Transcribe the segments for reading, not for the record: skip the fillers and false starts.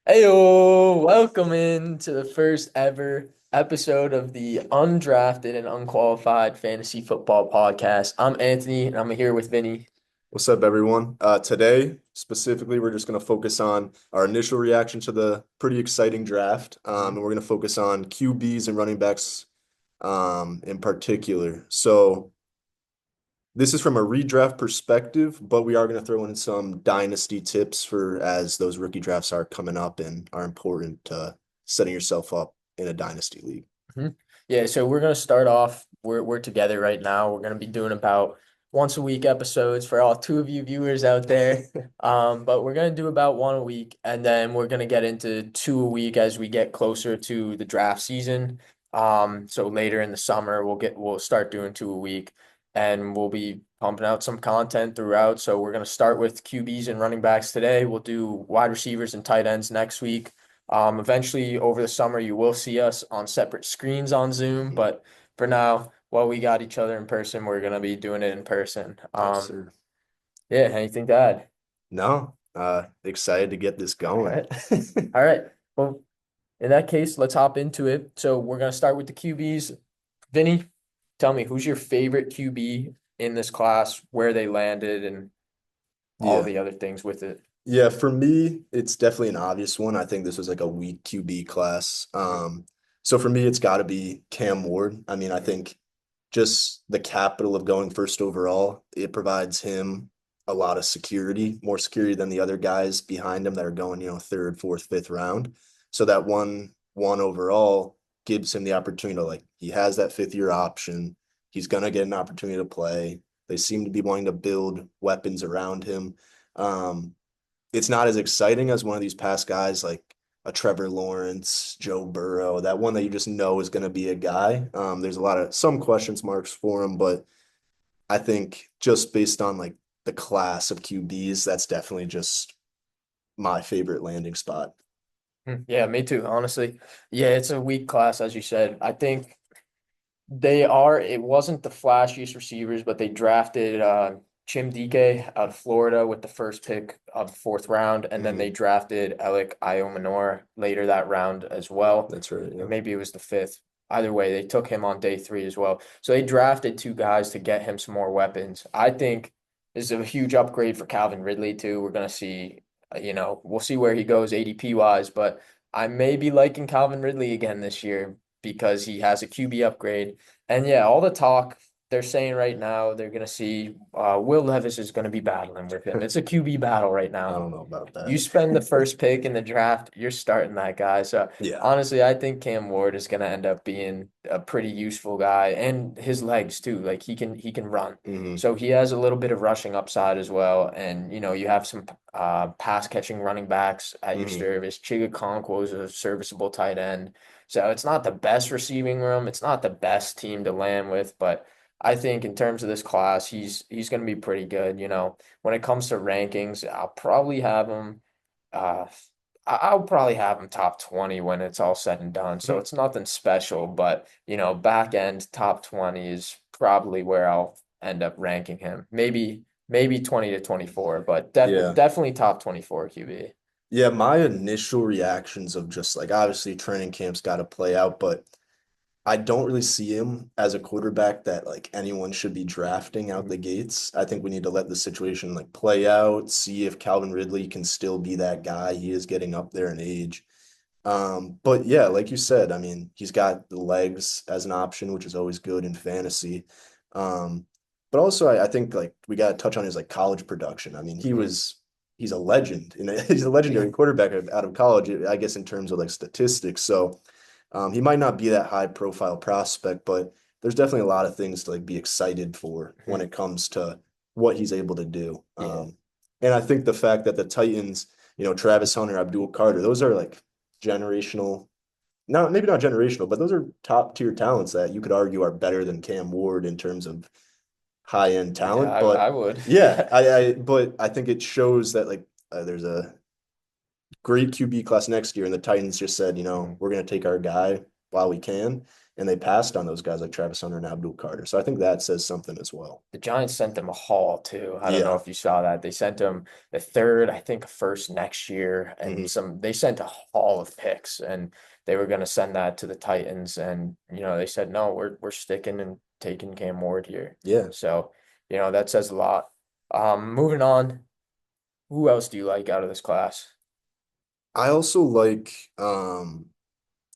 Heyo, welcome in to the first ever episode of the Undrafted and Unqualified Fantasy Football Podcast. I'm Anthony, and I'm here with Vinny. What's up, everyone? Today, specifically, we're just going to focus on our initial reaction to the pretty exciting draft. And we're going to focus on QBs and running backs in particular. So, this is from a redraft perspective, but we are going to throw in some dynasty tips for as those rookie drafts are coming up and are important to setting yourself up in a dynasty league. Mhm. Yeah, so we're gonna start off. We're together right now. We're gonna be doing about once a week episodes for all two of you viewers out there. But we're gonna do about one a week, and then we're gonna get into two a week as we get closer to the draft season. So later in the summer, we'll start doing two a week, and we'll be pumping out some content throughout. So we're gonna start with QBs and running backs today. We'll do wide receivers and tight ends next week. Eventually, over the summer, you will see us on separate screens on Zoom, Mhm. but for now, while we got each other in person, we're gonna be doing it in person. Yes, sir. Yeah, anything to add? No, excited to get this All going. right. All right. Well, in that case, let's hop into it. So we're gonna start with the QBs. Vinny, tell me who's your favorite QB in this class, where they landed, and all Yeah. the other things with it. Yeah, for me, it's definitely an obvious one. I think this was like a weak QB class. So for me, it's got to be Cam Ward. I mean, I think just the capital of going first overall, it provides him a lot of security, more security than the other guys behind him that are going, third, fourth, fifth round. So that one overall gives him the opportunity to like he has that fifth year option. He's gonna get an opportunity to play. They seem to be wanting to build weapons around him. Um, it's not as exciting as one of these past guys like a Trevor Lawrence, Joe Burrow, that one that you just know is going to be a guy. There's a lot of some questions marks for him, but I think just based on like the class of QBs, that's definitely just my favorite landing spot. Yeah, me too, honestly. Yeah, it's a weak class, as you said. I think it wasn't the flashiest receivers, but they drafted Chim Dike out of Florida with the first pick of the fourth round, and then they Mhm. drafted Alec Iomanor later that round as well. That's right. Or Yeah. maybe it was the fifth. Either way, they took him on day three as well. So they drafted two guys to get him some more weapons. I think this is a huge upgrade for Calvin Ridley too. We're gonna see, we'll see where he goes ADP wise, but I may be liking Calvin Ridley again this year because he has a QB upgrade. And yeah, all the talk they're saying right now, they're gonna see Will Levis is gonna be battling with him. It's a QB battle right I now. don't know about You that. spend the first pick in the draft, you're starting that guy. So Yeah. honestly, I think Cam Ward is gonna end up being a pretty useful guy, and his legs too. Like he can run. Hmm. So he has a little bit of rushing upside as well. And you have some pass catching running backs at your Hmm. service. Chiga Okonkwo is a serviceable tight end. So it's not the best receiving room. It's not the best team to land with, but I think in terms of this class, he's going to be pretty good. When it comes to rankings, uh, I'll probably have him top 20 when it's all said and done. So it's nothing special, but back end top 20 is probably where I'll end up ranking him. Maybe 20 to 24, but Yeah. definitely top 24 QB. Yeah, my initial reactions of just like obviously training camp's got to play out, but I don't really see him as a quarterback that like anyone should be drafting out the gates. I think we need to let the situation like play out, see if Calvin Ridley can still be that guy. He is getting up there in age. But yeah, like you said, I mean, he's got the legs as an option, which is always good in fantasy. Um, but also I think like we got to touch on his like college production. I mean, Mhm. he's a legend and he's a legendary quarterback out of college, I guess, in terms of like statistics. So he might not be that high profile prospect, but there's definitely a lot of things to like be excited for when Mhm. it comes to what he's able to do. Yeah. And I think the fact that the Titans, Travis Hunter, Abdul Carter, those are like generational, not maybe not generational, but those are top tier talents that you could argue are better than Cam Ward in terms of high end Yeah, talent. I But would. yeah, Yeah. but I think it shows that like there's a great QB class next year, and the Titans just said, Mhm. we're going to take our guy. while we can. And they passed on those guys like Travis Hunter and Abdul Carter. So I think that says something as well. The Giants sent them a haul too. I don't know Yeah. if you saw that. They sent him the third, I think, first next year, and Hmm. some. They sent a haul of picks, and they were going to send that to the Titans, and they said no, we're sticking and taking Cam Ward here. Yeah. So that says a lot. Moving on. Who else do you like out of this class? I also like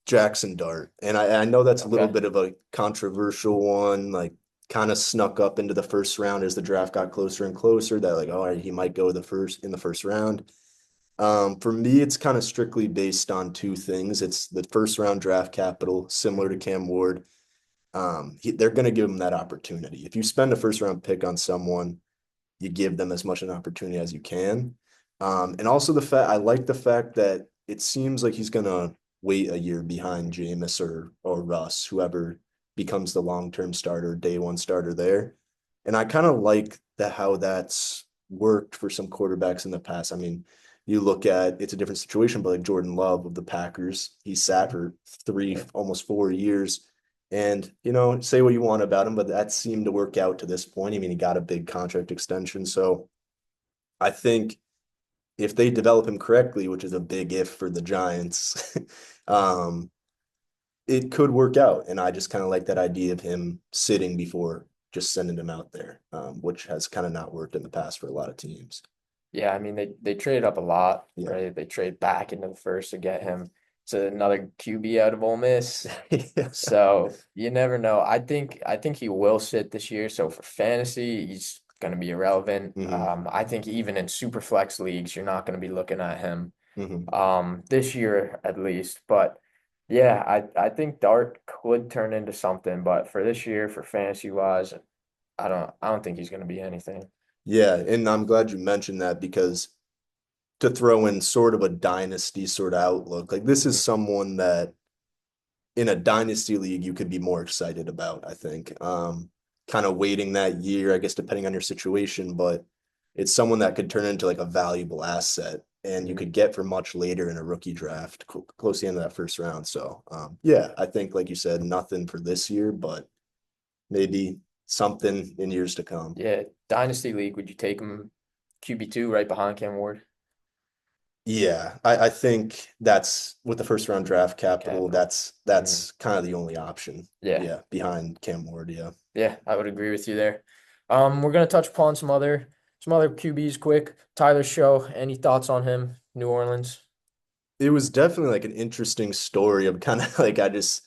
Jackson Dart. And I know that's a little Okay. bit of a controversial one, like kind of snuck up into the first round as the draft got closer and closer that like, all right, he might go in the first round. For me, it's kind of strictly based on two things. It's the first round draft capital, similar to Mhm. Cam Ward. They're going to give him that opportunity. If you spend a first round pick on someone, you give them as much an opportunity as you can. And also I like the fact that it seems like he's gonna wait a year behind Jameis or Russ, whoever becomes the long-term starter, day one starter there. And I kind of like how that's worked for some quarterbacks in the past. I mean, you look at it's a different situation, but like Jordan Love of the Packers, he sat Mhm. for three, Yeah. almost 4 years. And, say what you want about him, but that seemed to work out to this point. I mean, he got a big contract extension. So I think if they develop him correctly, which is a big if for the Giants, um, it could work out. And I just kind of like that idea of him sitting before just sending him out there, which has kind of not worked in the past for a lot of teams. Yeah, I mean they traded up a lot, Yeah. right? They trade back into the first to get him to another QB out of Ole Miss. Yeah. So you never know. I think he will sit this year. So for fantasy, he's going to be irrelevant. Hmm. I think even in super flex leagues, you're not going to be looking at him Hmm. this year at least. But yeah, I think Dart could turn into something. But for this year, for fantasy wise, I don't think he's going to be anything. Yeah. And I'm glad you mentioned that because to throw in sort of a dynasty sort of outlook, like this is Mhm. someone that in a dynasty league you could be more excited about, I think. Kind of waiting that year, I guess, depending on your situation, but it's someone that could turn into like a valuable asset and you Mhm. could get for much later in a rookie draft, close to the end of that first round. So, yeah, I think, like you said, nothing for this year, but maybe something in years to come. Yeah, Dynasty League, would you take him QB2 right behind Cam Ward? Yeah, I think that's with the first round draft capital, Capital. that's kind of the only option. Yeah, Yeah, behind Cam Ward, yeah. yeah, I would agree with you there. We're gonna touch upon some other QBs quick. Tyler Show, any thoughts on him? New Orleans. It was definitely like an interesting story of kind of like I just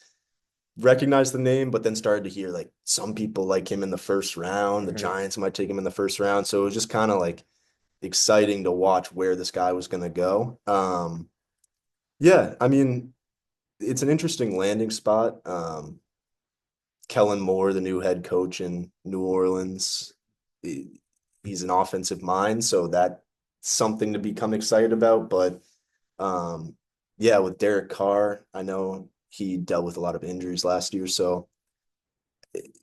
recognized the name, but then started to hear like some people like him in the first round. The Hmm. Giants might take him in the first round. So it was just kind of like exciting to watch where this guy was going to go. Yeah, I mean, it's an interesting landing spot. Kellen Moore, the new head coach in New Orleans, he's an offensive mind, so that's something to become excited about. But um, yeah, with Derek Carr, I know he dealt with a lot of injuries last year, so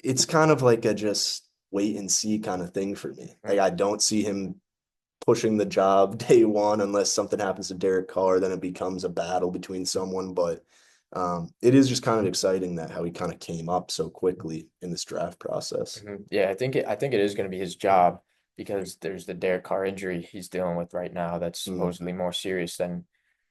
it's kind of like a just wait and see kind of thing for me. Like I don't see him pushing the job day one unless something happens to Derek Carr, then it becomes a battle between someone. But it is just kind of exciting that how he kind of came up so quickly in this draft process. Yeah, I think it is gonna be his job because there's the Derek Carr injury he's dealing with right now that's Mm, supposedly more serious than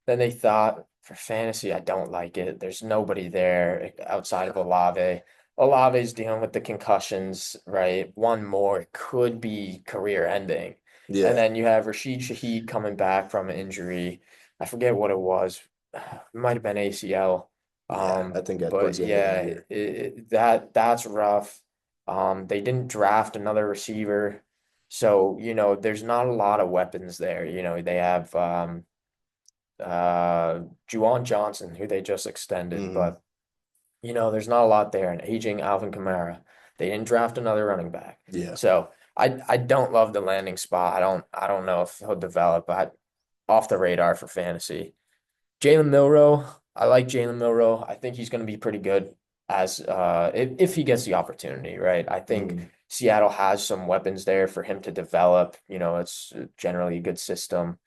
they thought. For fantasy, I don't like it. There's nobody there outside of Olave. Olave's dealing with the concussions, right? One more could be career ending. And yeah, then you have Rashid Shaheed coming back from an injury. I forget what it was. It might have been ACL. yeah. I think at But towards the end of the yeah, year. that's rough. They didn't draft another receiver. So, there's not a lot of weapons there. They have Juwan Johnson, who they just extended, Hmm. but there's not a lot there. And aging Alvin Kamara, they didn't draft another running back. Yeah. So I don't love the landing spot. I don't know if he'll develop, but off the radar for fantasy. Jalen Milrow, I like Jalen Milrow. I think he's going to be pretty good as if he gets the opportunity, right? I think Hmm. Seattle has some weapons there for him to develop. It's generally a good system.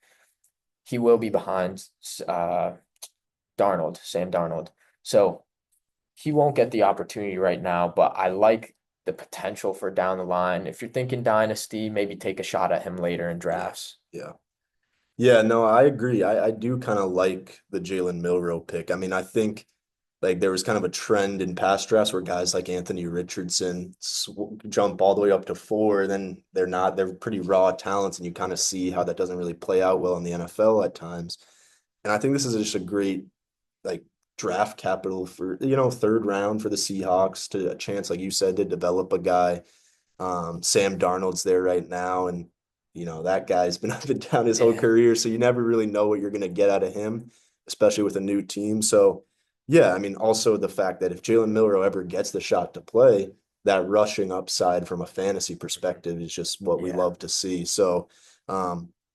He will be behind uh Sam Darnold. So he won't get the opportunity right now, but I like the potential for down the line. If you're thinking dynasty, maybe take a shot at him later in Yeah. drafts. Yeah. Yeah, no, I agree. I do kind of like the Jalen Milroe pick. I mean, I think like there was kind of a trend in past drafts where guys like Anthony Richardson jump all the way up to four, then they're pretty raw talents, and you kind of see how that doesn't really play out well in the NFL at times. And I think this is just a great like draft capital for, third round for the Seahawks to a chance, like you said, to develop a guy. Sam Darnold's there right now, and that guy's been up and down his whole Yeah. career, so you never really know what you're going to get out of him, especially with a new team. So, yeah, I mean, also the fact that if Jalen Milroe ever gets the shot to play, that rushing upside from a fantasy perspective is just what we Yeah. love to see. So,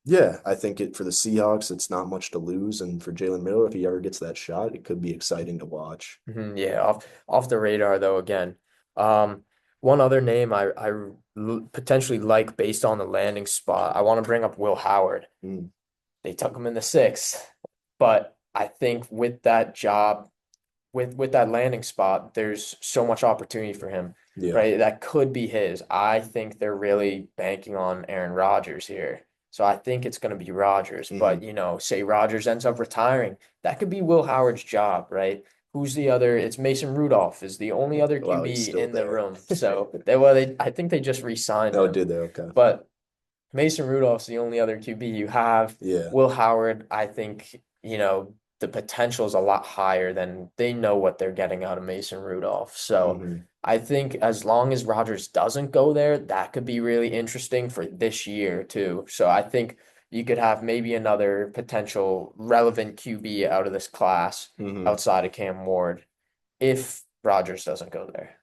yeah, I think it for the Seahawks, it's not much to lose, and for Jalen Milroe, if he ever gets that shot, it could be exciting to watch. Yeah, off the radar though again. Um, one other name potentially like based on the landing spot. I want to bring up Will Howard. Mm, They took him in the sixth, but I think with that job, with that landing spot, there's so much opportunity for him, yeah. right? That could be his. I think they're really banking on Aaron Rodgers here. So I think it's going to be Rodgers. But, Hmm. say Rodgers ends up retiring, that could be Will Howard's job, right? Who's the other? It's Mason Rudolph is the only other Wow, he's QB still in the there. room. So I think they just re-signed Oh, him. did they? Okay. But Mason Rudolph's the only other QB you have. Yeah. Will Howard, I think, the potential is a lot higher than they know what they're getting out of Mason Rudolph. So Hmm. I think as long as Rodgers doesn't go there, that could be really interesting for this year too. So I think you could have maybe another potential relevant QB out of this class Hmm. outside of Cam Ward if Rodgers doesn't go there.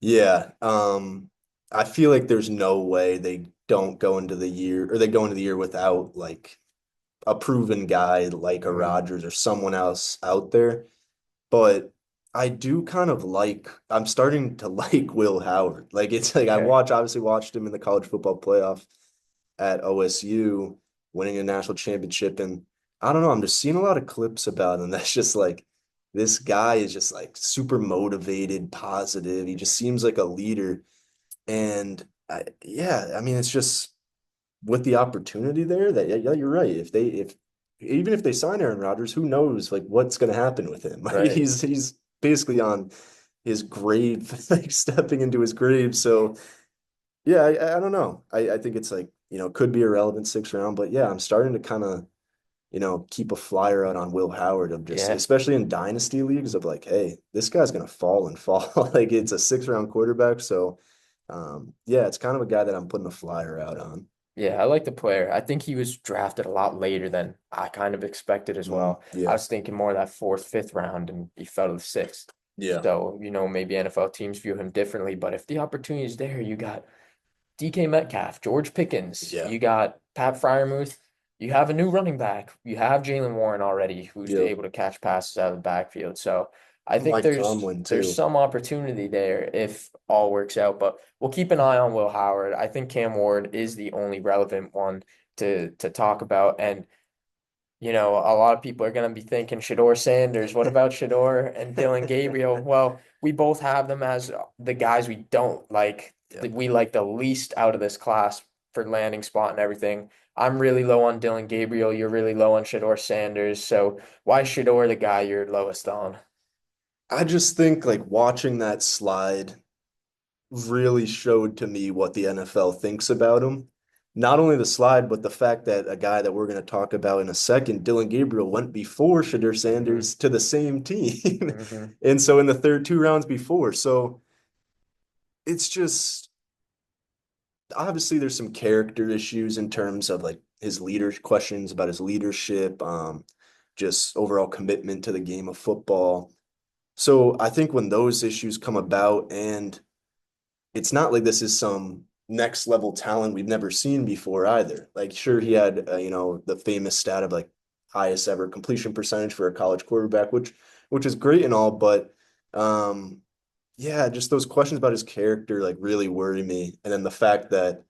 Yeah. I feel like there's no way they don't go into the year or they go into the year without like a proven guy like a Mhm. Rodgers or someone else out there. But I do kind of I'm starting to like Will Howard. Like it's like Okay. obviously watched him in the college football playoff at OSU, winning a national championship. And I don't know, I'm just seeing a lot of clips about him. That's just like this guy is just like super motivated, positive. He just seems like a leader. And yeah, I mean, it's just with the opportunity there that yeah, you're right. If even if they sign Aaron Rodgers, who knows like what's going to happen with him? Right. He's basically on his grave, like stepping into his grave. So yeah, I don't know. I think it's like, could be a relevant sixth round, but yeah, I'm starting to kind of, keep a flyer out on Will Howard of just, Yeah. especially in dynasty leagues of like, hey, this guy's gonna fall and fall. Like it's a sixth round quarterback. So yeah, it's kind of a guy that I'm putting a flyer out on. Yeah, I like the player. I think he was drafted a lot later than I kind of expected as Mm, well. I yeah. was thinking more that fourth, fifth round, and he fell to the sixth. Yeah. So, maybe NFL teams view him differently, but if the opportunity is there, you got DK Metcalf, George Pickens, Yeah. you got Pat Fryermuth, you have a new running back, you have Jalen Warren already, who's Yep. able to catch passes out of the backfield. So I think Mike there's Tomlin there's too. some opportunity there if all works out. But we'll keep an eye on Will Howard. I think Cam Ward is the only relevant one to talk about. And a lot of people are going to be thinking Shador Sanders. What about Shador and Dylan Gabriel? Well, we both have them as the guys we don't like. Yep. We like the least out of this class for landing spot and everything. I'm really low on Dylan Gabriel. You're really low on Shador Sanders. So why is Shador the guy you're lowest on? I just think like watching that slide really showed to me what the NFL thinks about him. Not only the slide, but the fact that a guy that we're going to talk about in a second, Dylan Gabriel, went before Shadur Hmm. Sanders to the same team. Hmm. And so in the third two rounds before. So it's just obviously there's some character issues in terms of like his leader questions about his leadership, just overall commitment to the game of football. So I think when those issues come about and it's not like this is some next level talent we've never seen before either. Like, sure, he had the famous stat of like highest ever completion percentage for a college quarterback, which is great and all, but um, yeah, just those questions about his character like really worry me. And then the fact that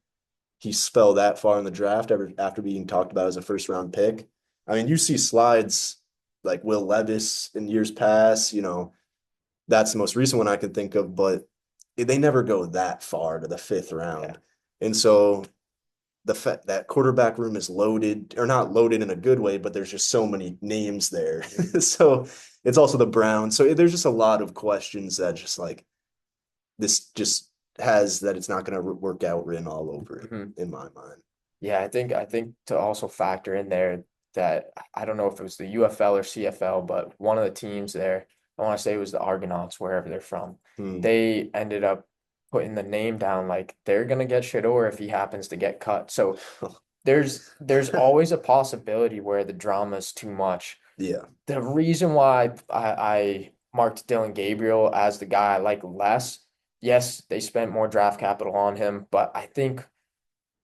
he fell that far in the draft after being talked about as a first round pick. I mean, you see slides like Will Levis in years past, That's the most recent one I can think of, but they never go that far to the fifth Yeah. round. And so the fact that quarterback room is loaded, or not loaded in a good way, but there's just so many names there. Mhm. So it's also the Browns. So there's just a lot of questions that just like this just has that it's not going to work out written all over it Mhm. in my mind. Yeah, I think to also factor in there that I don't know if it was the UFL or CFL, but one of the teams there, I want to say it was the Argonauts, wherever they're from. Hmm. They ended up putting the name down like they're gonna get Shador if he happens to get cut. So there's always a possibility where the drama is too much. Yeah. The reason why I marked Dylan Gabriel as the guy I like less, yes, they spent more draft capital on him, but I think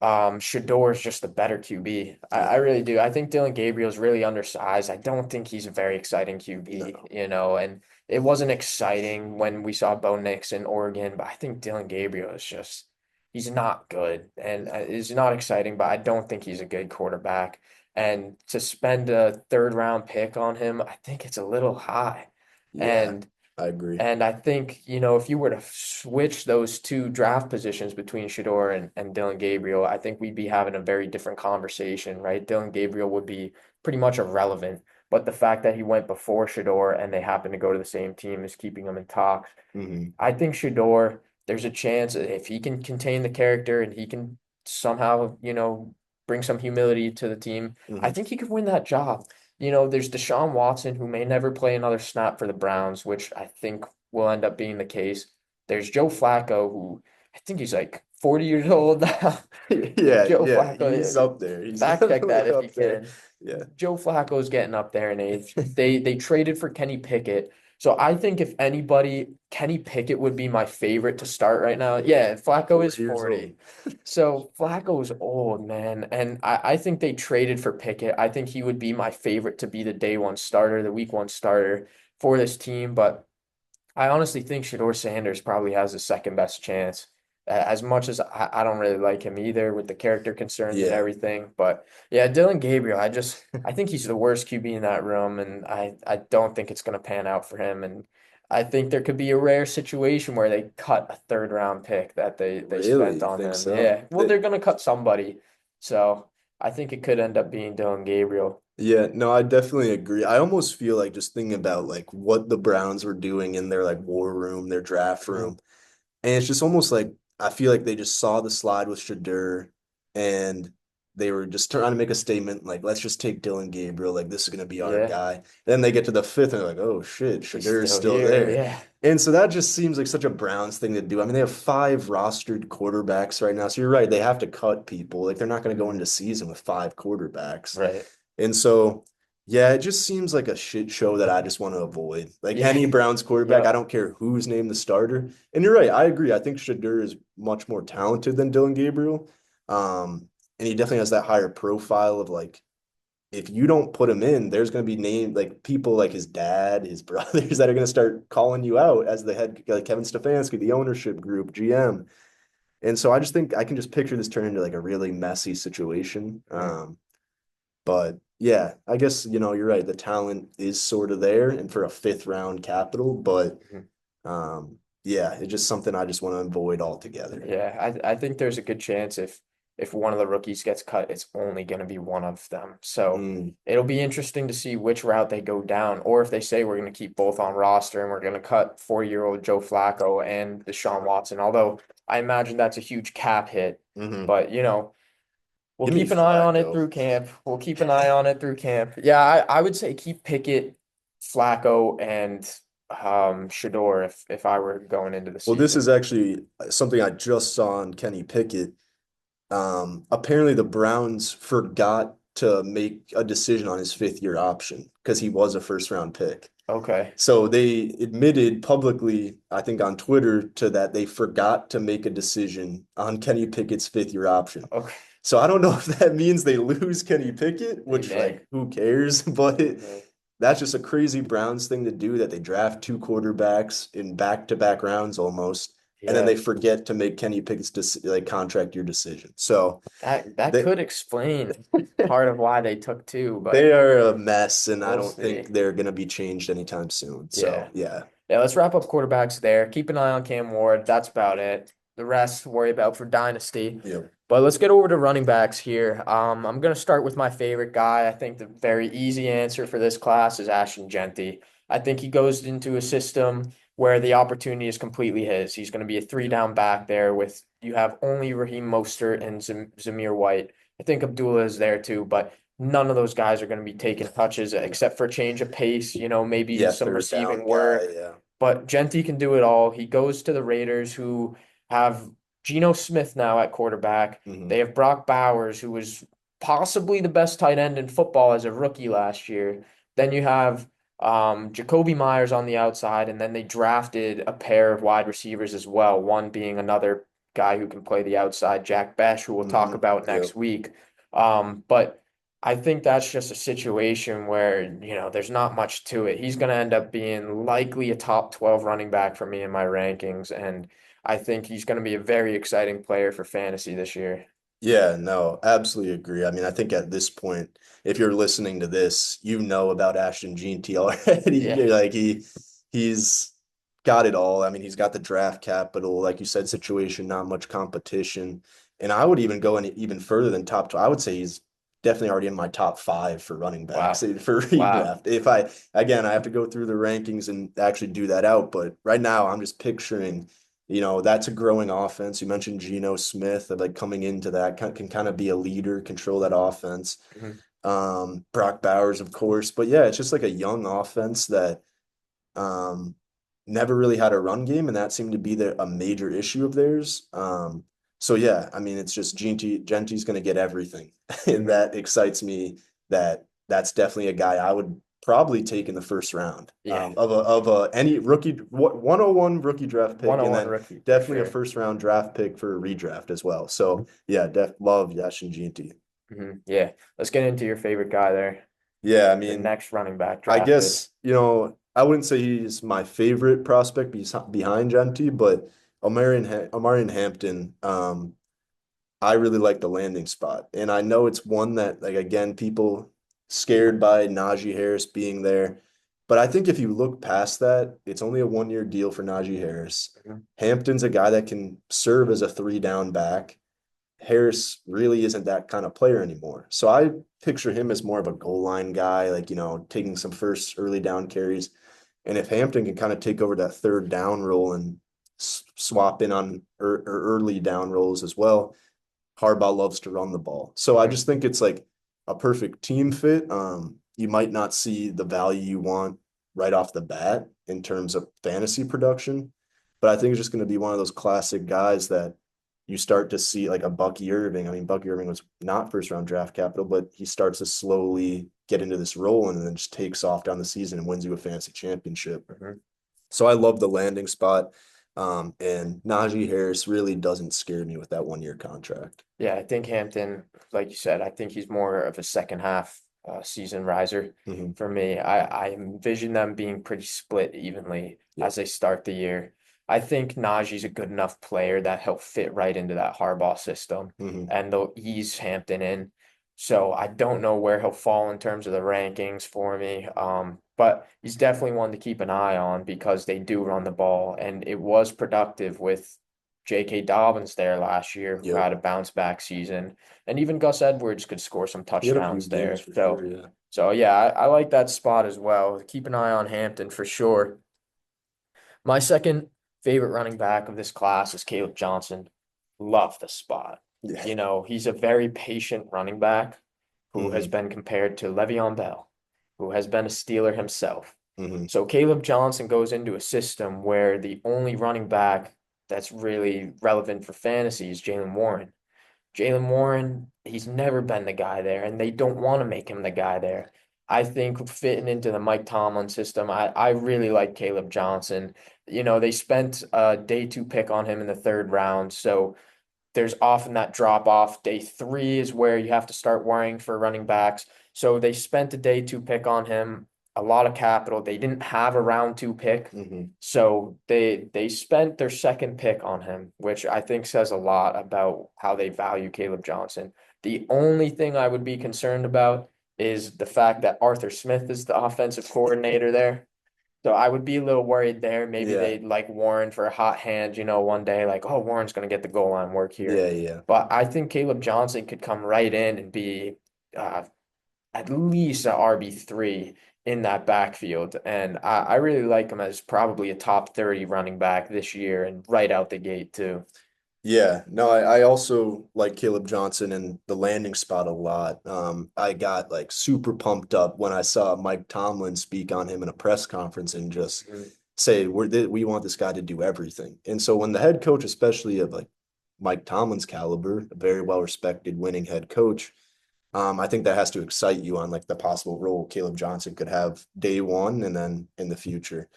Shador is just the better QB. I Yeah. really do. I think Dylan Gabriel's really undersized. I don't think he's a very exciting QB, No. and it wasn't exciting when we saw Bo Nix in Oregon, but I think Dylan Gabriel is just he's not good and is not exciting, but I don't think he's a good quarterback. And to spend a third round pick on him, I think it's a little high. Yeah. And I agree. and I think, if you were to switch those two draft positions between Shador and Dylan Gabriel, I think we'd be having a very different conversation, right? Dylan Gabriel would be pretty much irrelevant, but the fact that he went before Shador and they happen to go to the same team is keeping him in talks. Hmm. I think Shador, there's a chance if he can contain the character and he can somehow, bring some humility to the team, I Hmm. think he could win that job. There's Deshaun Watson who may never play another snap for the Browns, which I think will end up being the case. There's Joe Flacco, who I think he's like 40 years old now. Yeah, Joe yeah, he's Flacco, up there. He's fact check that definitely if you up there. can. Yeah. Joe Flacco's getting up there in age. They traded for Kenny Pickett. So I think if anybody, Kenny Pickett would be my favorite to start right now. Yeah. Yeah, Flacco is 40 years old. 40. So Flacco's old, man. And I think they traded for Pickett. I think he would be my favorite to be the day one starter, the week one starter for this team. But I honestly think Shador Sanders probably has the second best chance. As much as I don't really like him either with the character concerns and Yeah. everything. But yeah, Dylan Gabriel, I think he's the worst QB in that room, and I don't think it's gonna pan out for him. And I think there could be a rare situation where they cut a third round pick that they Really? spent You on think him. so? Yeah. Well, they're gonna cut somebody. So I think it could end up being Dylan Gabriel. Yeah, no, I definitely agree. I almost feel like just thinking about like what the Browns were doing in their like war room, their draft Mhm. room. And it's just almost like I feel like they just saw the slide with Shadur and they were just trying to make a statement like, let's just take Dylan Gabriel. Like, this is going to be our Yeah. guy. Then they get to the fifth and they're like, oh shit, He's Shadur is still still here. there. Yeah. And so that just seems like such a Browns thing to do. I mean, they have five rostered quarterbacks right now. So you're right. They have to cut people. Like, they're not going to go Mhm. into season with five quarterbacks. Right. And so, yeah, it just seems like a shit show that I just want to avoid. Like Yeah. any Browns quarterback, I Yep. don't care who's named the starter. And you're right, I agree. I think Shadur is much more talented than Dylan Gabriel. And he definitely has that higher profile of like, if you don't put him in, there's going to be named like people like his dad, his brothers that are going to start calling you out as the head, like Kevin Stefanski, the ownership group, GM. And so I just think I can just picture this turn into like a really messy situation. Mhm. But yeah, I guess you're right. The talent is sort of there, and for a fifth round capital, but Mhm. yeah, it's just something I just want to avoid altogether. Yeah, I think there's a good chance if one of the rookies gets cut, it's only going to be one of them. So Mm, it'll be interesting to see which route they go down, or if they say we're going to keep both on roster and we're going to cut 40-year-old Joe Flacco and Deshaun Watson. Although I imagine that's a huge cap hit, hmm. but we'll Give me keep an eye on it Flacco. through camp. We'll keep an eye on it through camp. Yeah, I would say keep Pickett, Flacco, and Shador if I were going into the Well, this season. is actually something I just saw on Kenny Pickett. Apparently the Browns forgot to make a decision on his fifth year option because he was a first round pick. Okay. So they admitted publicly, I think on Twitter, to that they forgot to make a decision on Kenny Pickett's fifth year option. Okay. So I don't know if that means they lose Kenny Pickett, They which may. like who cares? But They may. that's just a crazy Browns thing to do that they draft two quarterbacks in back-to-back rounds almost, and then Yeah. they forget to make Kenny Pickett's like contract year decision. So That they could explain part of why they took two, they but are a mess, and I we'll don't think see. they're going to be changed anytime soon. Yeah. So yeah, Yeah, let's wrap up quarterbacks there. Keep an eye on Cam Ward. That's about it. The rest worry about for dynasty. yeah, But let's get over to running backs here. I'm gonna start with my favorite guy. I think the very easy answer for this class is Ashton Genty. I think he goes into a system where the opportunity is completely his. He's going to be a three down back there with you have only Raheem Mostert and Zamir White. I think Abdullah is there too, but none of those guys are going to be taking touches except for change of pace, maybe yeah, some third down receiving guy. work. Yeah. But Genty can do it all. He goes to the Raiders, who have Geno Smith now at quarterback. Hmm. They have Brock Bowers, who was possibly the best tight end in football as a rookie last year. Then you have Jacoby Myers on the outside, and then they drafted a pair of wide receivers as well, one being another guy who can play the outside, Jack Besh, who we'll talk Hmm. about Yep. next week. But I think that's just a situation where, there's not much to it. He's going to end up being likely a top 12 running back for me in my rankings. And I think he's going to be a very exciting player for fantasy this year. Yeah, no, absolutely agree. I mean, I think at this point, if you're listening to this, you know about Ashton Jeanty already. Yeah. You're like he's got it all. I mean, he's got the draft capital, like you said, situation, not much competition. And I would even go in even further than top 12. I would say he's definitely already in my top five for running backs Wow. for Wow. redraft. If I again, I have to go through the rankings and actually do that out, but right now I'm just picturing that's a growing offense. You mentioned Geno Smith, like coming into that can kind of be a leader, control that offense. Mhm. Brock Bowers, of course, but yeah, it's just like a young offense that um, never really had a run game, and that seemed to be a major issue of theirs. So yeah, I mean, it's just Genty's going to get everything, and Mhm. that excites me. That's definitely a guy I would probably take in the first round Yeah. of any rookie 101 rookie draft pick, and 101 then rookie for definitely a sure. first round draft pick for a redraft as well. So yeah, love Yashin Genty. Yeah. Let's get into your favorite guy there. Yeah, I The mean, next running back I drafted. guess, I wouldn't say he's my favorite prospect behind Genty, but Omarion Hampton, I really like the landing spot. And I know it's one that, like, again, people scared by Najee Harris being there. But I think if you look past that, it's only a 1 year deal for Najee Harris. Mhm. Hampton's a guy that can serve as a three down back. Harris really isn't that kind of player anymore. So I picture him as more of a goal line guy, like, taking some first early down carries. And if Hampton can kind of take over that third down role and swap in on early down roles as well, Harbaugh loves to run the ball. So I Mhm. just think it's like a perfect team fit. You might not see the value you want right off the bat in terms of fantasy production, but I think it's just going to be one of those classic guys that you start to see like a Bucky Irving. I mean, Bucky Irving was not first round draft capital, but he starts to slowly get into this role and then just takes off down the season and wins you a fantasy championship. Mhm. So I love the landing spot. And Najee Harris really doesn't scare me with that 1 year contract. Yeah, I think Hampton, like you said, I think he's more of a second half season riser Mhm. for me. I envision them being pretty split evenly Yep. as they start the year. I think Najee's a good enough player that he'll fit right into that Harbaugh system Hmm. and they'll ease Hampton in. So I don't know where he'll fall in terms of the rankings for me. But he's definitely one to keep an eye on because they do run the ball and it was productive with J.K. Dobbins there last year, who Yep. had a bounce back season, and even Gus Edwards could score some He had a few touchdowns games there. for So, sure. Yeah. so yeah, I like that spot as well. Keep an eye on Hampton for sure. My second favorite running back of this class is Caleb Johnson. Love the spot. Yeah. He's a very patient running back who has Hmm. been compared to Le'Veon Bell, who has been a Steeler himself. Hmm. So Caleb Johnson goes into a system where the only running back that's really relevant for fantasy is Jalen Warren. Jalen Warren, he's never been the guy there, and they don't want to make him the guy there. I think fitting into the Mike Tomlin system, I really like Caleb Johnson. They spent a day two pick on him in the third round, so there's often that drop off. Day three is where you have to start worrying for running backs. So they spent a day two pick on him. a lot of capital. They didn't have a round two pick. Hmm. So they spent their second pick on him, which I think says a lot about how they value Caleb Johnson. The only thing I would be concerned about is the fact that Arthur Smith is the offensive coordinator there. So I would be a little worried there. Maybe Yeah, they'd like Warren for a hot hand, one day, like, oh, Warren's going to get the goal line work here. yeah, yeah. But I think Caleb Johnson could come right in and be uh, at least a RB3 in that backfield. And I really like him as probably a top 30 running back this year and right out the gate, too. Yeah, no, I also like Caleb Johnson and the landing spot a lot. I got like super pumped up when I saw Mike Tomlin speak on him in a press conference and just Mhm. say we want this guy to do everything. And so when the head coach, especially of like Mike Tomlin's caliber, a very well respected winning head coach, I think that has to excite you on like the possible role Caleb Johnson could have day one and then in the future.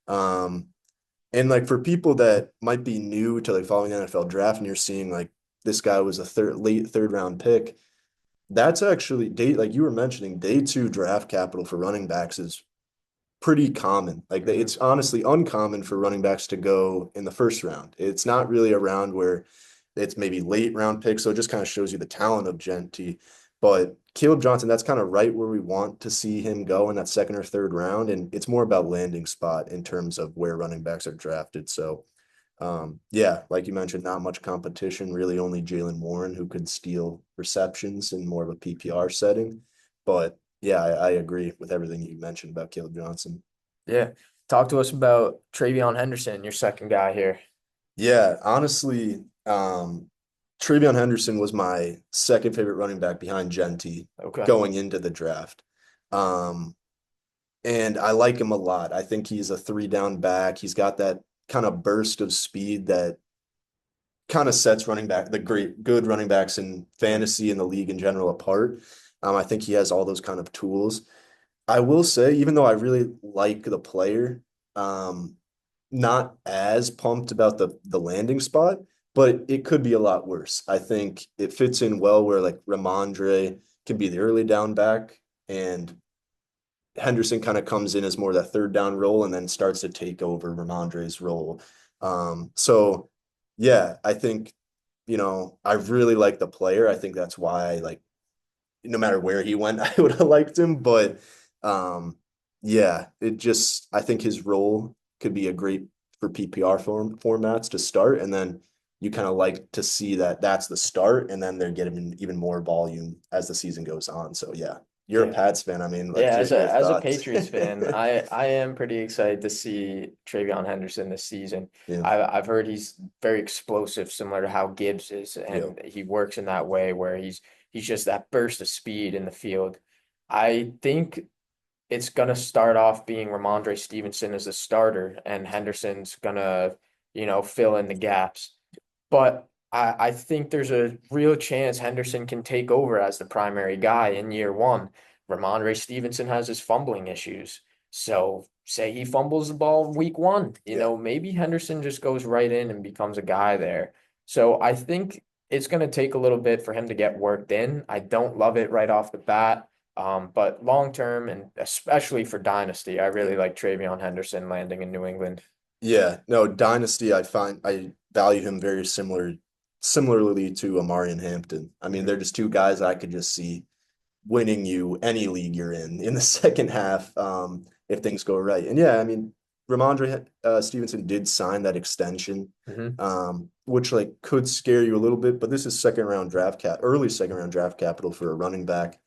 Um, and like for people that might be new to like following the NFL draft and you're seeing like this guy was a late third round pick, that's actually like you were mentioning, day two draft capital for running backs is pretty common. Like Mhm. it's honestly uncommon for running backs to go in the first round. It's not really a round where it's maybe late round pick, so it just kind of shows you the talent of Genty. But Caleb Johnson, that's kind of right where we want to see him go in that second or third round, and it's more about landing spot in terms of where running backs are drafted. So, yeah, like you mentioned, not much competition. Really, only Jalen Warren who could steal receptions in more of a PPR setting. But yeah, I agree with everything you mentioned about Caleb Johnson. Yeah. Talk to us about Travion Henderson, your second guy here. Yeah, honestly, Travion Henderson was my second favorite running back behind Genty Okay. going into the draft. Um, and I like him a lot. I think he's a three down back. He's got that kind of burst of speed that kind of sets the good running backs in Mhm. fantasy and the league in general apart. I think he has all those kind of tools. I will say, even though I really like the player, um, not as pumped about the landing spot, but it could be a lot worse. I think it fits in well where like Ramondre can be the early down back and Henderson kind of comes in as more of that third down role and then starts to take over Ramondre's role. So yeah, I think, I really like the player. I think that's why like no matter where he went, I would have liked him. But yeah, I think his role could be a great for PPR formats to start, and then you kind of like to see that that's the start, and then they're getting even more volume as the season goes on. So yeah, you're a Yeah. Pats fan. I mean, Yeah, like your as a thoughts? Patriots fan, I am pretty excited to see Travion Henderson this season. Yeah, I've heard he's very explosive, similar to how Gibbs is, yeah, and he works in that way where he's just that burst of speed in the field. I think it's gonna start off being Ramondre Stevenson as a starter, and Henderson's gonna, fill in the gaps. But I think there's a real chance Henderson can take over as the primary guy in year one. Ramondre Stevenson has his fumbling issues. So say he fumbles the ball week one, yeah. maybe Henderson just goes right in and becomes a guy there. So I think it's going to take a little bit for him to get worked in. I don't love it right off the bat. But long term and especially for Dynasty, I really like Travion Henderson landing in New England. Yeah, no, Dynasty, I value him very similarly to Amari and Hampton. I mean, they're Mhm. just two guys I could just see winning you any league you're in the second half, if things go right. And yeah, I mean, Ramondre Stevenson did sign that extension, Mhm. which like could scare you a little bit, but this is early second round draft capital for a running back.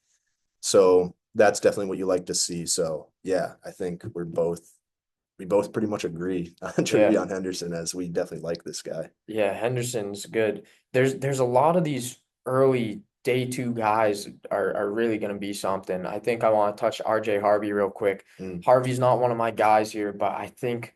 So that's definitely what you like to see. So yeah, I think we both pretty much agree on Yeah. Trevion Henderson as we definitely like this guy. Yeah, Henderson's good. There's a lot of these early day two guys are really going to be something. I think I want to touch RJ Harvey real quick. Mm, Harvey's not one of my guys here, but I think,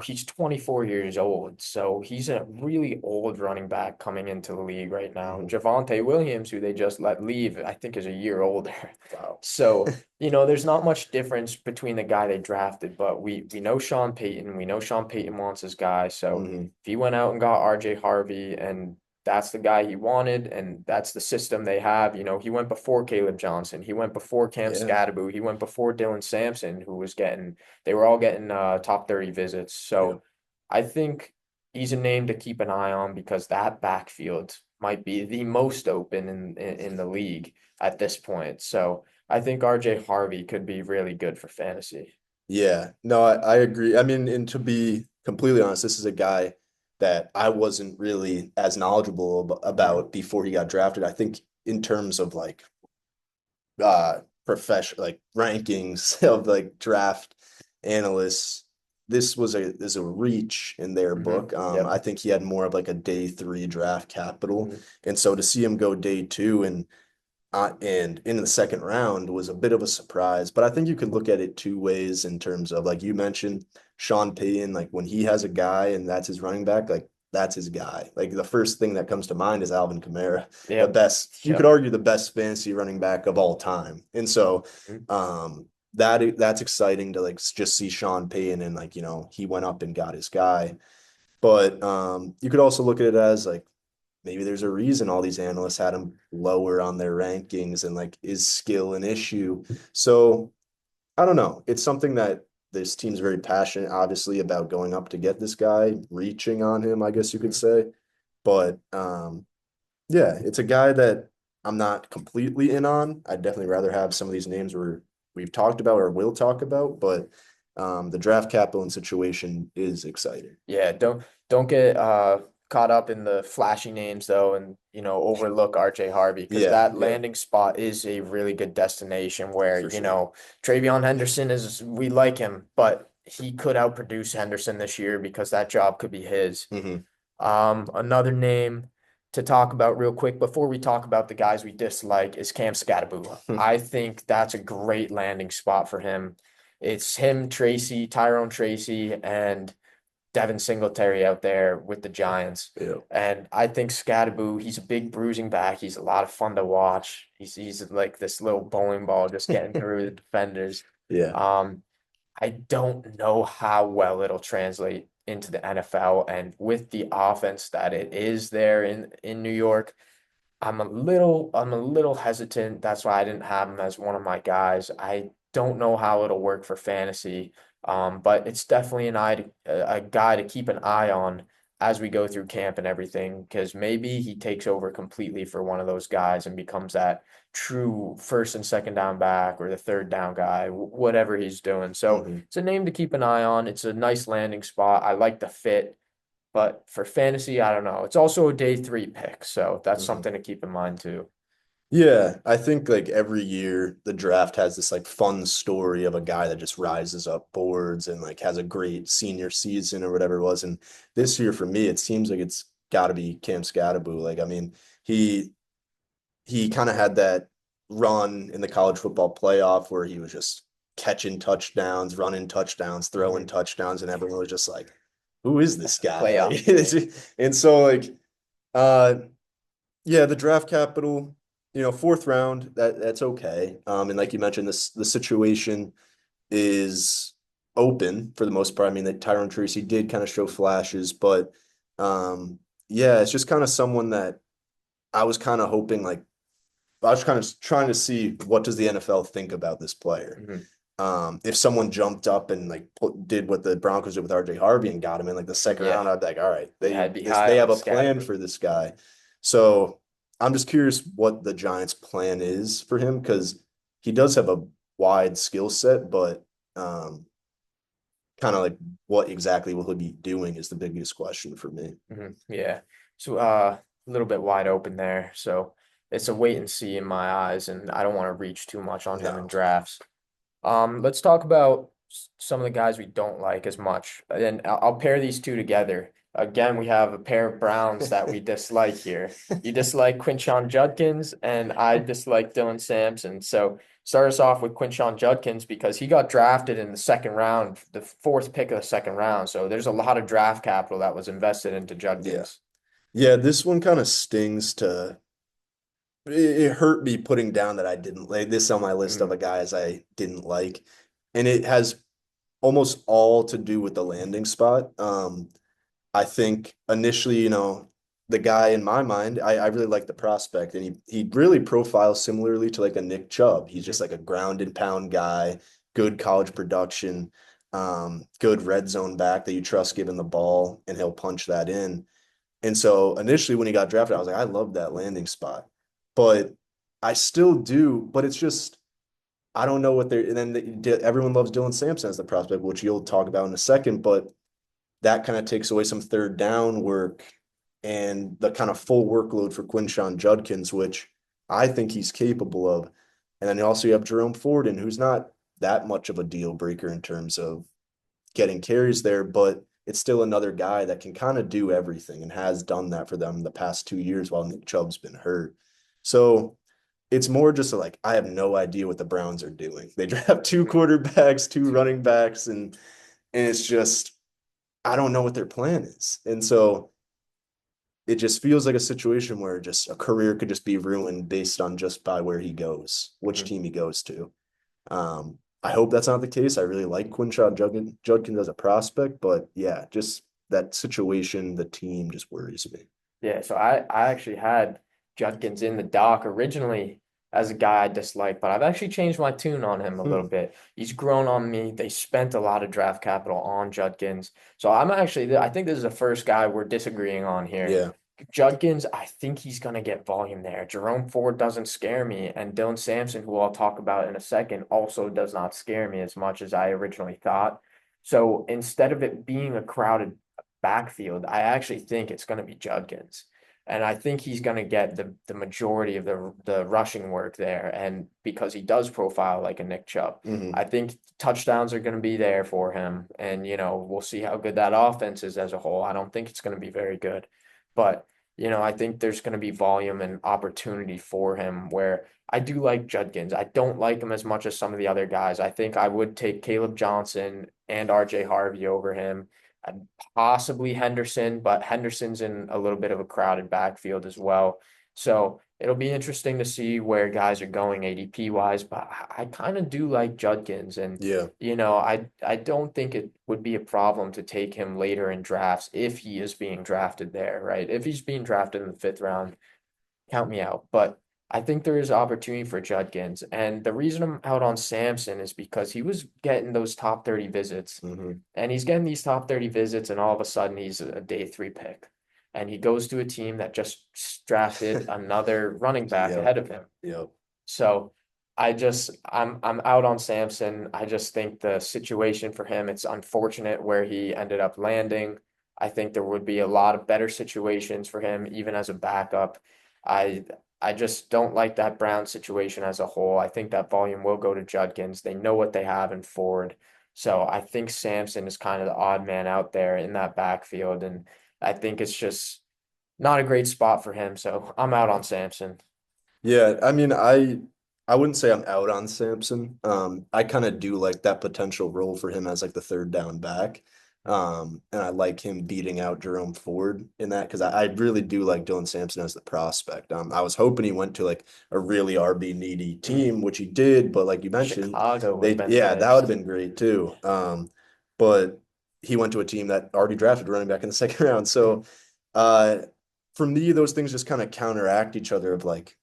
he's 24 years old. So he's a really old running back coming into the league right now. mhm. Javonte Williams, who they just let leave, I think is a year older. Wow. So, there's not much difference between the guy they drafted, but we know Sean Payton. We know Sean Payton wants his guy. So Hmm. if he went out and got RJ Harvey and that's the guy he wanted, and that's the system they have. He went before Caleb Johnson, he went before Cam Yeah, Scadaboo, he went before Dylan Sampson, who was getting they were all getting top 30 visits. yeah, So I think he's a name to keep an eye on because that backfield might be the most open in the league at this point. So I think RJ Harvey could be really good for fantasy. yeah. No, I agree. I mean, and to be completely honest, this is a guy that I wasn't really as knowledgeable Mhm. about before he got drafted. I think in terms of like profession like rankings of like draft analysts, this was a reach in their book. I Yep. think he had more of like a day three draft capital. Mhm. And so to see him go day two and in the second round was a bit of a surprise. But I think you could look at it two ways in terms of like you mentioned, Sean Payton, like when he has a guy and that's his running back, like that's his guy. Like the first thing that comes to mind is Alvin Kamara, the Yep. best, you could Yep. argue the best fantasy running back of all time. And so Mhm. that's exciting to like just see Sean Payton and like, he went up and got his guy. But you could also look at it as like maybe there's a reason all these analysts had him lower on their rankings and like is skill an issue. So I don't know. It's something that this team's very passionate, obviously, about going up to get this guy, reaching on him, I guess you could Mhm. say. But yeah, it's a guy that I'm not completely in on. I'd definitely rather have some of these names we've talked about or will talk about, but the draft capital and situation is exciting. Yeah, don't get caught up in the flashy names though, and overlook RJ Harvey because Yeah, that yeah. landing spot is a really good destination where For sure. Travion Henderson is we like him, but he could outproduce Henderson this year because that job could be his. Hmm. Another name to talk about real quick before we talk about the guys we dislike is Cam Scadaboo. I think that's a great landing spot for him. It's him, Tracy, Tyrone Tracy, and Devin Singletary out there with the Giants. Yeah. And I think Scadaboo, he's a big bruising back. He's a lot of fun to watch. He's like this little bowling ball just getting through the defenders. Yeah. Um, I don't know how well it'll translate into the NFL. And with the offense that it is there in New York, I'm a little hesitant. That's why I didn't have him as one of my guys. I don't know how it'll work for fantasy. But it's definitely a guy to keep an eye on as we go through camp and everything, because maybe he takes over completely for one of those guys and becomes that true first and second down back or the third down guy, whatever he's doing. So Hmm. it's a name to keep an eye on. It's a nice landing spot. I like the fit. But for fantasy, I don't know. It's also a day three pick, so that's Hmm. something to keep in mind too. Yeah, I think like every year the draft has this like fun story of a guy that just rises up boards and like has a great senior season or whatever it was. And this year for me, it seems like it's got to be Cam Scadaboo. Like, I mean, he he kind of had that run in the college football playoff where he was just catching touchdowns, running touchdowns, throwing Mhm. touchdowns, and everyone was just like, "Who is this guy?" Like, Playoff King. and so like, uh, yeah, the draft capital, fourth round, that's okay. And like you mentioned, the situation is open for the most part. I mean, that Tyrone Tracy did kind of show flashes, but um, yeah, it's just kind of someone that I was kind of hoping like I was kind of trying to see what does the NFL think about this player. Mhm. If someone jumped up and like did what the Broncos did with RJ Harvey and got him in like the second Yeah, round, I'd be like, all right, yeah, I'd be high they on have a plan Scadaboo. for this guy. So I'm just curious what the Giants' plan is for him because he does have a wide skill set, but um, kind of like what exactly will he be doing is the biggest question for me. Yeah. So a little bit wide open there. So it's a wait and see in my eyes, and I don't want to reach too much on him in No. drafts. Let's talk about some of the guys we don't like as much. And I'll pair these two together. Again, we have a pair of Browns that we dislike here. You dislike Quinshon Judkins, and I dislike Dylan Sampson. So start us off with Quinshon Judkins because he got drafted in the second round, the fourth pick of the second round. So there's a lot of draft capital that was invested into Yeah. Judkins. Yeah, this one kind of stings to it hurt me putting down that I didn't like this on my list of Mhm. a guys I didn't like. And it has almost all to do with the landing spot. I think initially, the guy in my mind, I really like the prospect, and he really profiles similarly to like a Nick Chubb. He's just Mhm. like a ground and pound guy, good college production, good red zone back that you trust giving the ball, and he'll punch that in. And so initially when he got drafted, I was like, I love that landing spot. But I still do, but it's just I don't know what they're and then everyone loves Dylan Sampson as the prospect, which you'll talk about in a second, but that kind of takes away some third down work and the kind of full workload for Quinshon Judkins, which I think he's capable of. And then also you have Jerome Forden, who's not that much of a deal breaker in terms of getting carries there, but it's still another guy that can kind of do everything and has done that for them the past 2 years while Nick Chubb's been hurt. So it's more just like I have no idea what the Browns are doing. They draft two Mhm. quarterbacks, two running backs, and it's just I don't know what their plan is. And so it just feels like a situation where just a career could just be ruined based on just by where he goes, which Mhm. team he goes to. I hope that's not the case. I really like Judkins as a prospect, but yeah, just that situation, the team just worries me. Yeah, so I actually had Judkins in the dock originally as a guy I disliked, but I've actually changed my tune on him a little Hmm. bit. He's grown on me. They spent a lot of draft capital on Judkins. So I think this is the first guy we're disagreeing on here. Yeah. Judkins, I think he's going to get volume there. Jerome Ford doesn't scare me, and Dylan Sampson, who I'll talk about in a second, also does not scare me as much as I originally thought. So instead of it being a crowded backfield, I actually think it's going to be Judkins. And I think he's going to get the majority of the rushing work there. And because he does profile like a Nick Chubb, Hmm. I think touchdowns are going to be there for him. And, we'll see how good that offense is as a whole. I don't think it's going to be very good. But, I think there's going to be volume and opportunity for him where I do like Judkins. I don't like him as much as some of the other guys. I think I would take Caleb Johnson and RJ Harvey over him and possibly Henderson, but Henderson's in a little bit of a crowded backfield as well. So it'll be interesting to see where guys are going ADP wise, but I kind of do like Judkins. And, Yeah. I don't think it would be a problem to take him later in drafts if he is being drafted there, right? If he's being drafted in the fifth round, count me out. But I think there is opportunity for Judkins. And the reason I'm out on Samson is because he was getting those top 30 visits. Hmm. And he's getting these top 30 visits, and all of a sudden he's a day three pick. And he goes to a team that just drafted another running back Yep. ahead of him. Yep. So I'm out on Samson. I just think the situation for him, it's unfortunate where he ended up landing. I think there would be a lot of better situations for him, even as a backup. I I just don't like that Brown situation as a whole. I think that volume will go to Judkins. They know what they have in Ford. So I think Samson is kind of the odd man out there in that backfield. And I think it's just not a great spot for him. So I'm out on Samson. Yeah, I mean, I wouldn't say I'm out on Sampson. I kind of do like that potential role for him as like the third down back. And I like him beating out Jerome Ford in that because I really do like Dylan Sampson as the prospect. I was hoping he went to like a really RB needy Mm. team, which he did, but like you mentioned, Chicago would have been yeah, that would have nice. been great too. But he went to a team that already drafted running back in the second round. Mhm. So for me, those things just kind of counteract each other of like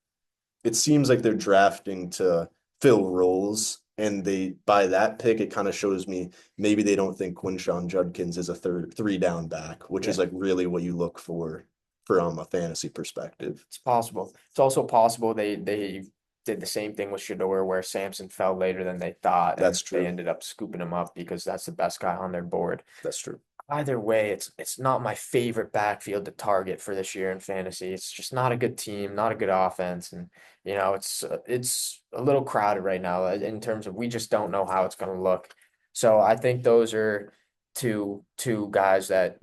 it seems like they're drafting to fill roles. And they by that pick, it kind of shows me maybe they don't think Quinshon Judkins is a three down back, which is Yeah, like really what you look for from a fantasy perspective. it's possible. It's also possible they did the same thing with Shador where Samson fell later than they thought and That's they true. ended up scooping him up because that's the best guy on their board. That's true. Either way, it's not my favorite backfield to target for this year in fantasy. It's just not a good team, not a good offense, and it's a little crowded right now in terms of we just don't know how it's going to look. So I think those are two guys that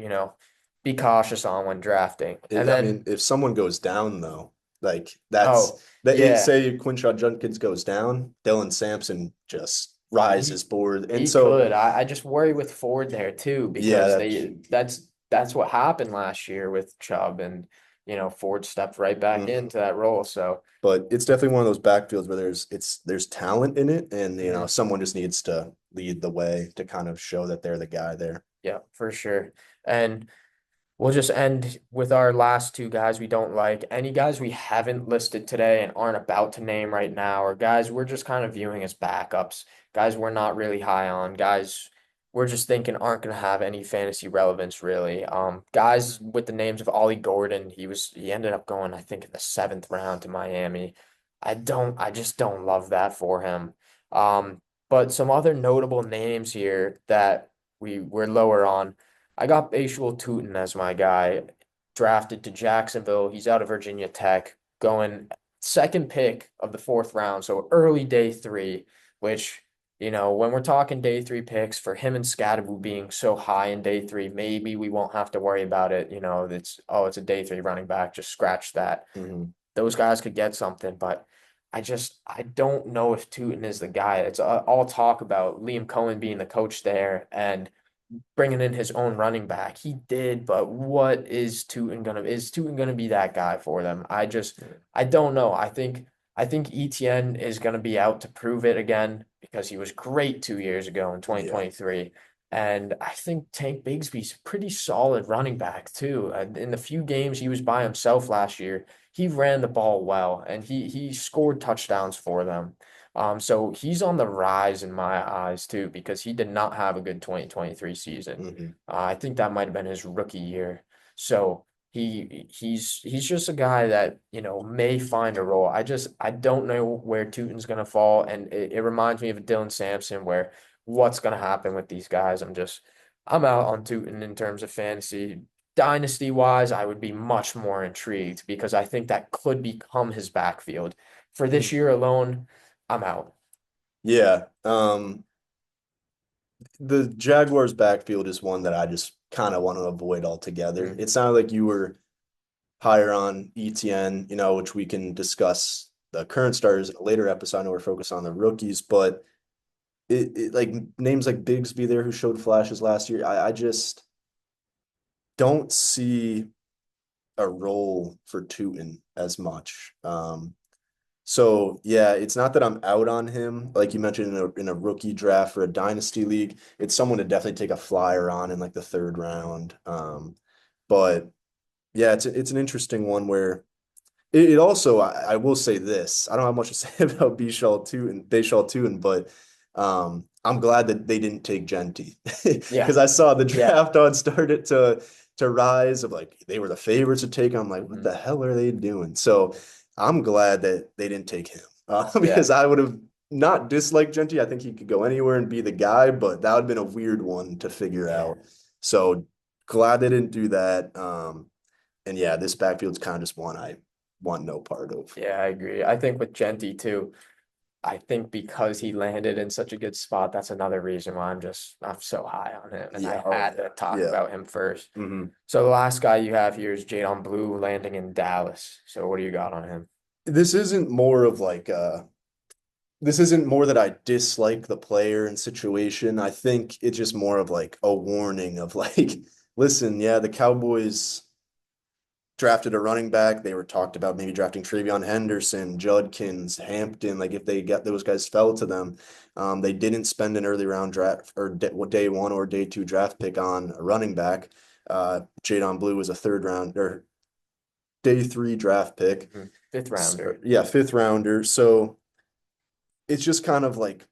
be cautious on when drafting. And I then mean, if someone goes down though, like that's oh that. yeah, Say Quinshon Judkins goes down, Dylan Sampson just he rises board, and he so could. I just worry with Ford there too yeah, because that's what happened last year with Chubb and Ford stepped right back mhm. into that role. So But it's definitely one of those backfields where there's talent in it, and mhm, someone just needs to lead the way to kind of show that they're the guy there. yeah, for sure. And We'll just end with our last two guys we don't like. Any guys we haven't listed today and aren't about to name right now, or guys we're just kind of viewing as backups, guys we're not really high on, guys we're just thinking aren't going to have any fantasy relevance really. Guys with the names of Ollie Gordon, he ended up going, I think, in the seventh round to Miami. I just don't love that for him. But some other notable names here that we're lower on. I got Bashul Tutin as my guy, drafted to Jacksonville. He's out of Virginia Tech, going second pick of the fourth round, so early day three, which, when we're talking day three picks, for him and Scadaboo being so high in day three, maybe we won't have to worry about it. It's a day three running back, just scratch that. Mhm. Those guys could get something, but I don't know if Tutin is the guy. It's all talk about Liam Cohen being the coach there and bringing in his own running back. He did, but what is Tootin gonna be that guy for them? I don't know. I think ETN is gonna be out to prove it again because he was great 2 years ago in Yeah. 2023. And I think Tank Bigsby's a pretty solid running back too. In the few games he was by himself last year, he ran the ball well and he scored touchdowns for them. So he's on the rise in my eyes too, because he did not have a good 2023 season. Hmm. I think that might have been his rookie year. So he's just a guy that, may find a role. I don't know where Tootin's gonna fall, and it reminds me of Dylan Sampson, where what's gonna happen with these guys. I'm out on Tootin in terms of fantasy. Dynasty wise, I would be much more intrigued because I think that could become his backfield. For this year alone, I'm out. Yeah. The Jaguars backfield is one that I just kind of want to avoid altogether. Mhm. It sounded like you were higher on ETN, which we can discuss the current starters in a later episode. I know we're focused on the rookies, but like names like Bigsby there who showed flashes last year. I just don't see a role for Tootin as much. So yeah, it's not that I'm out on him, like you mentioned in a rookie draft for a dynasty league. It's someone to definitely take a flyer on in like the third round. But yeah, it's an interesting one where it also I will say this. I don't have much to say about Bishal too, but I'm glad that they didn't take Genti Yeah, because I saw the yeah. draft odds started to rise of like they were the favorites to take. I'm like, what Mhm. the hell are they doing? So I'm glad that they didn't take him Yeah, because I would have not disliked Genti. I think he could go anywhere and be the guy, but that would have been a weird one to figure yeah, out. So glad they didn't do that. And yeah, this backfield's kind of just one I want no part of. yeah, I agree. I think with Genti too, I think because he landed in such a good spot, that's another reason why I'm so high on him, and Yeah. I Oh had yeah. to talk Yeah. about him first. Hmm. So the last guy you have here is Jadon Blue landing in Dallas. So what do you got on him? This isn't more of like this isn't more that I dislike the player and situation. I think it's just more of like a warning of like, listen, yeah, the Cowboys drafted a running back. They were talked about maybe drafting Travion Henderson, Judkins, Hampton. Like if they got those guys fell to them, they didn't spend an early round draft or day one or day two draft pick on a running back. Jadon Blue was a third round or day three draft pick. Fifth rounder. Yeah, fifth rounder. So it's just kind of like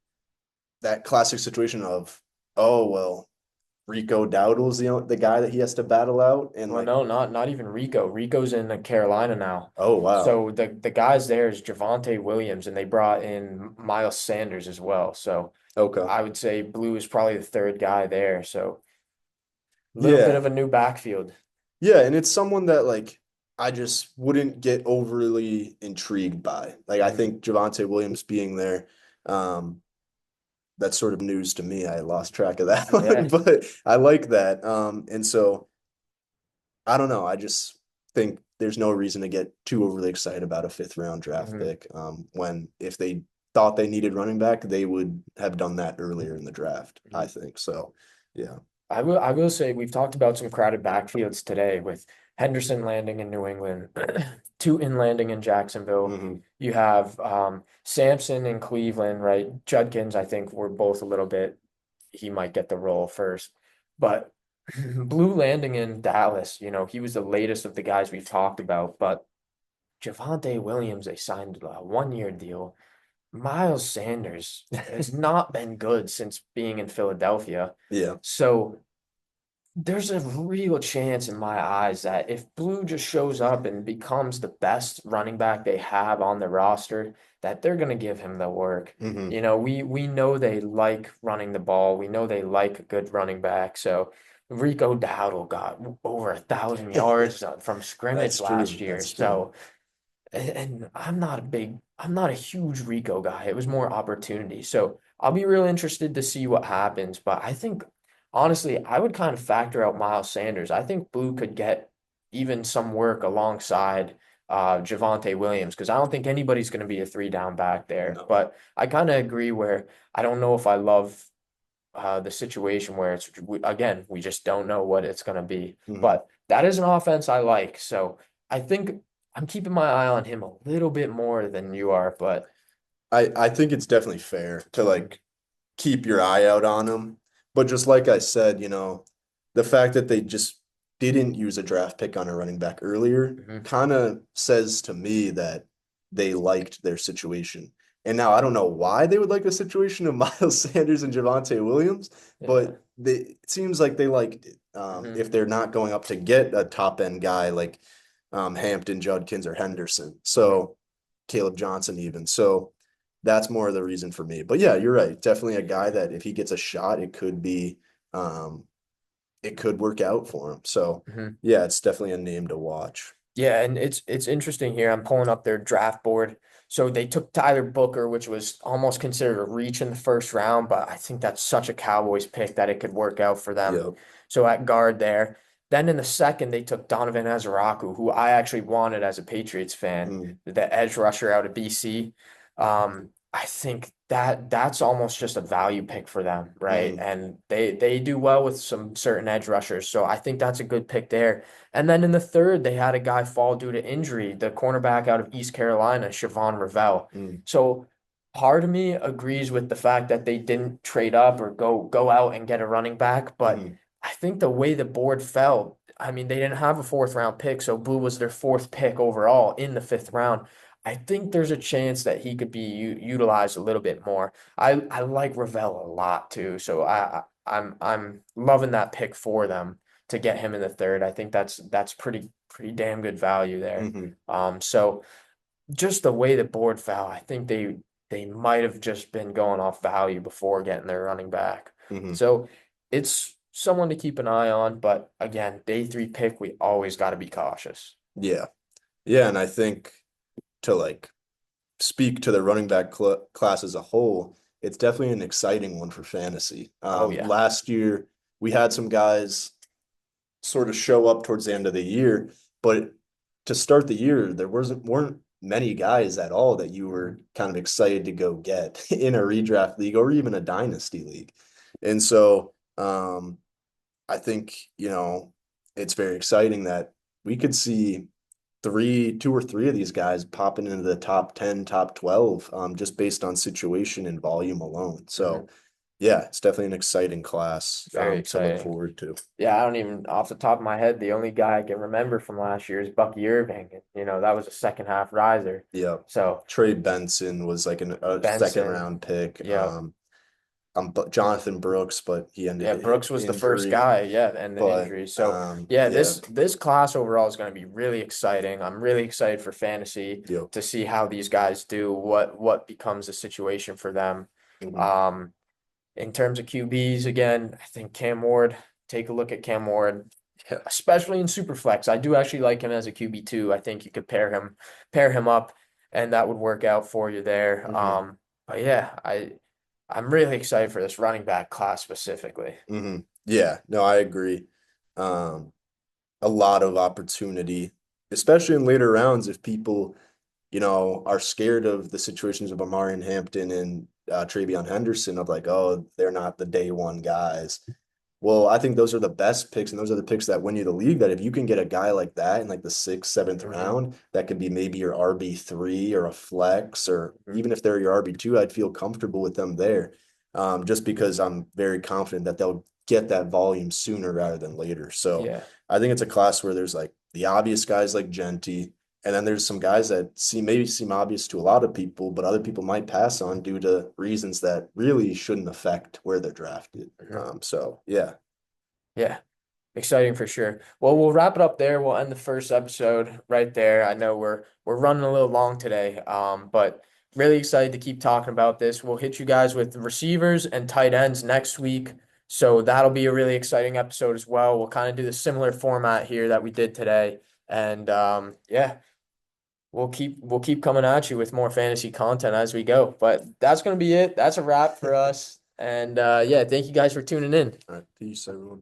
that classic situation of, oh well, Rico Dowdle's the guy that he has to battle out, and Well, like, no, not even Rico. Rico's in Carolina now. oh wow, So the guys there is Javonte Williams, and they brought in Miles Sanders as well. So okay, I would say Blue is probably the third guy there. So a little bit yeah, of a new backfield. yeah, and it's someone that like I just wouldn't get overly intrigued by. Like I Mhm. think Javonte Williams being there, um, that's sort of news to me. I lost track of that one, Yeah. but I like that. And so I don't know. I just think there's no reason to get too overly excited about a fifth round draft Mhm. pick. When if they thought they needed running back, they would have done that earlier in the draft, I Mhm. think. So, yeah. I will say we've talked about some crowded backfields today with Henderson landing in New England, Tootin landing in Jacksonville. Hmm. You have Sampson in Cleveland, right? Judkins, I think we're both a little bit, he might get the role first. But Blue landing in Dallas, he was the latest of the guys we've talked about, but Javonte Williams, they signed a 1 year deal. Miles Sanders has not been good since being in Philadelphia. Yeah. So there's a real chance in my eyes that if Blue just shows up and becomes the best running back they have on the roster, that they're going to give him the work. Hmm. We know they like running the ball. We know they like a good running back. So Rico Dowdle got over 1,000 yards from That's scrimmage last true. year. That's true. So and I'm not a huge Rico guy. It was more opportunity. So I'll be real interested to see what happens. But I think, honestly, I would kind of factor out Miles Sanders. I think Blue could get even some work alongside Javonte Williams because I don't think anybody's going to be a three down back there. No. But I kind of agree where I don't know if I love the situation where again, we just don't know what it's going to be. Hmm. But that is an offense I like. So I think I'm keeping my eye on him a little bit more than you are. But I think it's definitely fair to like keep your eye out on him. But just like I said, the fact that they just didn't use a draft pick on a running back earlier mhm, kind of says to me that they liked their situation. And now I don't know why they would like the situation of Miles Sanders and Javonte Williams, yeah, but it seems like they liked it. mhm, If they're not going up to get a top end guy like Hampton, Judkins, or Henderson, so Caleb Johnson even. So that's more of the reason for me. But yeah, you're right. Definitely a guy that if he gets a shot, um it could work out for him. So mhm. yeah, it's definitely a name to watch. Yeah, and it's interesting here. I'm pulling up their draft board. So they took Tyler Booker, which was almost considered a reach in the first round, but I think that's such a Cowboys pick that it could work out for them. Yep. So at guard there. Then in the second, they took Donovan Ezraku, who I actually wanted as a Patriots fan, Mm, the edge rusher out of BC. I think that's almost just a value pick for them, right? mm, And they do well with some certain edge rushers. So I think that's a good pick there. And then in the third, they had a guy fall due to injury, the cornerback out of East Carolina, Siobhan Ravel. mm, So part of me agrees with the fact that they didn't trade up or go out and get a running back, but mm, I think the way the board fell, I mean, they didn't have a fourth round pick, so Blue was their fourth pick overall in the fifth round. I think there's a chance that he could be utilized a little bit more. I like Ravel a lot too, so I'm loving that pick for them to get him in the third. I think that's pretty damn good value there. mm, So just the way the board fell, I think they might have just been going off value before getting their running back. mm. So it's someone to keep an eye on, but again, day three pick, we always got to be cautious. Yeah. Yeah, and I think to like speak to the running back class as a whole, it's definitely an exciting one for fantasy. Oh yeah. Last year we had some guys sort of show up towards the end of the year. But to start the year, there weren't many guys at all that you were Mhm. kind of excited to go get in a redraft league or even a dynasty league. And so I think, it's very exciting that we could see two or three of these guys popping into the top 10, top 12, just based on situation and volume alone. So Mhm. yeah, it's definitely an exciting class Very to look exciting. forward to. Yeah, I don't even off the top of my head, the only guy I can remember from last year is Bucky Irving. That was a second half riser. Yeah. So Trey Benson was like a second Benson, round pick. yeah. Jonathan Brooks, but he Yeah, ended Brooks was the first injury. guy, yeah, and the But injury. So yeah, yeah, this class overall is going to be really exciting. I'm really excited for fantasy yep. to see how these guys do, what becomes a situation for them. Mhm. Um, in terms of QBs, again, I think Cam Ward, take a look at Cam Ward, Yeah. especially in Superflex. I do actually like him as a QB too. I think you could pair him up, and that would work out for you there. Hmm. But yeah, I'm really excited for this running back class specifically. Hmm. Yeah, no, I agree. Um, a lot of opportunity, especially in later rounds if people, are scared of the situations of Amari and Hampton and Travion Henderson of like, oh, they're not the day one guys. Well, I think those are the best picks, and those are the picks that win you the league. That if you can get a guy like that in like the sixth, seventh Hmm. round, that could be maybe your RB3 or a flex, or Hmm. even if they're your RB2, I'd feel comfortable with them there. Just because I'm very confident that they'll get that volume sooner rather than later. So Yeah. I think it's a class where there's like the obvious guys like Genty, and then there's some guys that seem obvious to a lot of people, but other people might pass on due to reasons that really shouldn't affect where they're drafted. Mhm. So yeah. Yeah. Exciting for sure. Well, we'll wrap it up there. We'll end the first episode right there. I know we're running a little long today, but really excited to keep talking about this. We'll hit you guys with receivers and tight ends next week. So that'll be a really exciting episode as well. We'll kind of do the similar format here that we did today. And yeah, we'll keep coming at you with more fantasy content as we go. But that's gonna be it. That's a wrap for us. And yeah, thank you guys for tuning in. All right. Peace, everyone.